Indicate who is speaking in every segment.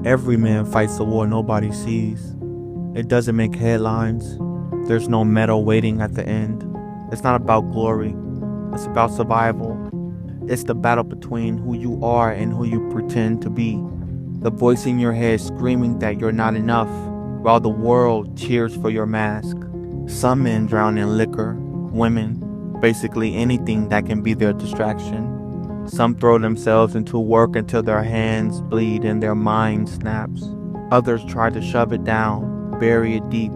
Speaker 1: Every man fights a war nobody sees. It doesn't make headlines. There's no medal waiting at the end. It's not about glory. It's about survival. It's the battle between who you are and who you pretend to be. The voice in your head screaming that you're not enough, while the world cheers for your mask. Some men drown in liquor, women, basically anything that can be their distraction. Some throw themselves into work until their hands bleed and their mind snaps. Others try to shove it down, bury it deep,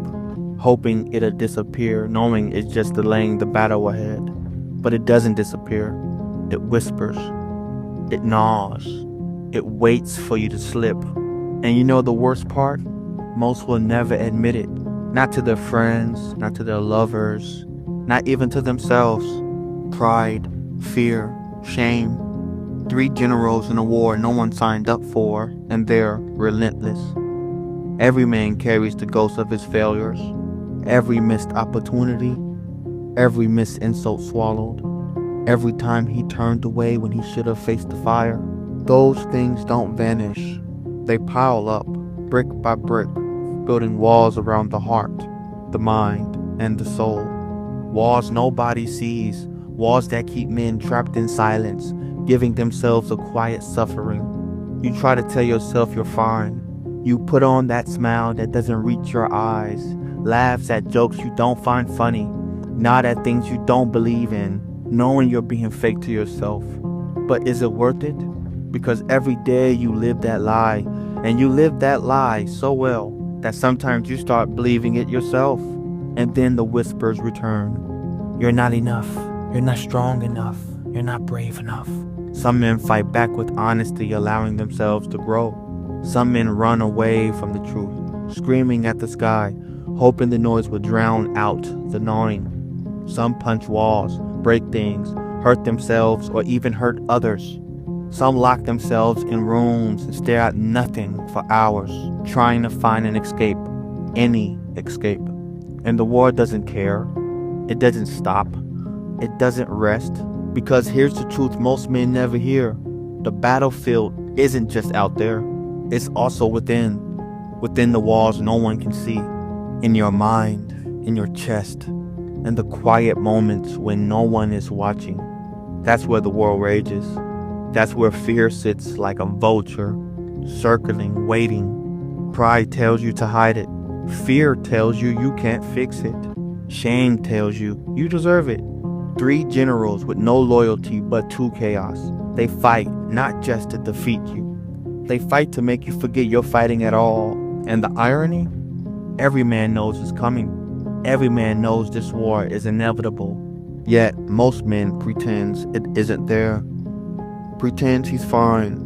Speaker 1: hoping it'll disappear, knowing it's just delaying the battle ahead. But it doesn't disappear. It whispers. It gnaws. It waits for you to slip. And you know the worst part? Most will never admit it. Not to their friends, not to their lovers, not even to themselves. Pride, fear, shame. 3 generals in a war no one signed up for, and they're relentless. Every man carries the ghost of his failures, every missed opportunity, every missed insult swallowed, every time he turned away when he should have faced the fire. Those things don't vanish. They pile up, brick by brick, building walls around the heart, the mind, and the soul. Walls nobody sees, walls that keep men trapped in silence, giving themselves a quiet suffering. You try to tell yourself you're fine. You put on that smile that doesn't reach your eyes, laughs at jokes you don't find funny, nod at things you don't believe in, knowing you're being fake to yourself. But is it worth it? Because every day you live that lie, and you live that lie so well that sometimes you start believing it yourself. And then the whispers return. You're not enough. You're not strong enough. You're not brave enough. Some men fight back with honesty, allowing themselves to grow. Some men run away from the truth, screaming at the sky, hoping the noise will drown out the gnawing. Some punch walls, break things, hurt themselves, or even hurt others. Some lock themselves in rooms and stare at nothing for hours, trying to find an escape, any escape. And the war doesn't care. It doesn't stop. It doesn't rest. Because here's the truth most men never hear. The battlefield isn't just out there. It's also within the walls no one can see. In your mind, in your chest, and the quiet moments when no one is watching. That's where the war rages. That's where fear sits like a vulture, circling, waiting. Pride tells you to hide it. Fear tells you you can't fix it. Shame tells you you deserve it. 3 generals with no loyalty but to chaos. They fight not just to defeat you. They fight to make you forget you're fighting at all. And the irony? Every man knows it's coming. Every man knows this war is inevitable. Yet most men pretends it isn't there. Pretends he's fine,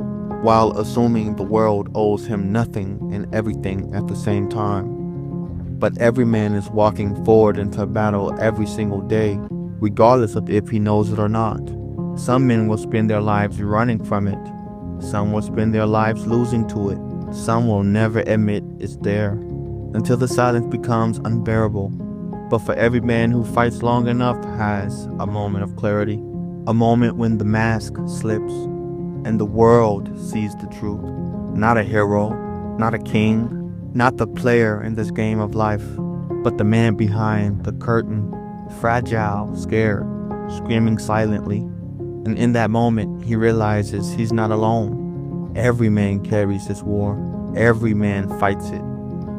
Speaker 1: while assuming the world owes him nothing and everything at the same time. But every man is walking forward into battle every single day, regardless of if he knows it or not. Some men will spend their lives running from it. Some will spend their lives losing to it. Some will never admit it's there, until the silence becomes unbearable. But for every man who fights long enough has a moment of clarity. A moment when the mask slips and the world sees the truth. Not a hero, not a king, not the player in this game of life, but the man behind the curtain, fragile, scared, screaming silently. And in that moment, he realizes he's not alone. Every man carries this war. Every man fights it.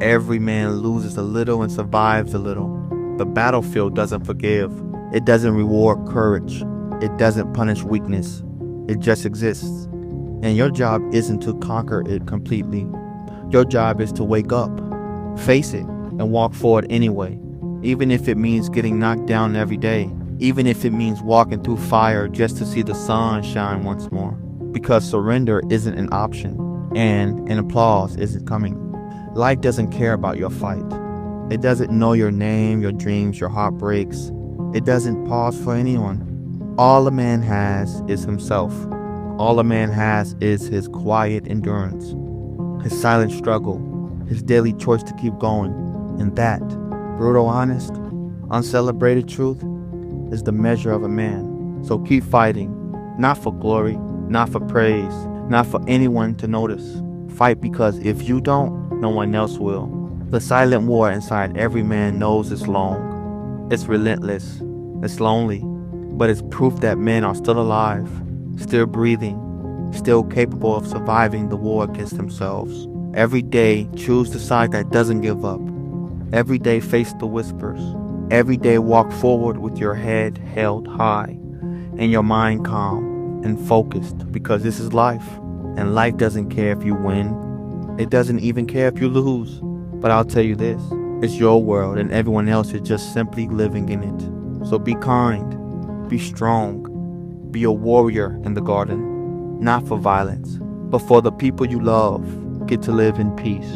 Speaker 1: Every man loses a little and survives a little. The battlefield doesn't forgive. It doesn't reward courage. It doesn't punish weakness. It just exists. And your job isn't to conquer it completely. Your job is to wake up, face it, and walk forward anyway. Even if it means getting knocked down every day. Even if it means walking through fire just to see the sun shine once more. Because surrender isn't an option, and an applause isn't coming. Life doesn't care about your fight. It doesn't know your name, your dreams, your heartbreaks. It doesn't pause for anyone. All a man has is himself. All a man has is his quiet endurance, his silent struggle, his daily choice to keep going. And that, brutal, honest, uncelebrated truth is the measure of a man. So keep fighting, not for glory, not for praise, not for anyone to notice, fight because if you don't, no one else will. The silent war inside every man knows it's long. It's relentless. It's lonely. But it's proof that men are still alive, still breathing, still capable of surviving the war against themselves. Every day, choose the side that doesn't give up. Every day, face the whispers. Every day, walk forward with your head held high and your mind calm and focused, because this is life. And life doesn't care if you win. It doesn't even care if you lose. But I'll tell you this, it's your world and everyone else is just simply living in it. So be kind, be strong, be a warrior in the garden, not for violence, but for the people you love get to live in peace.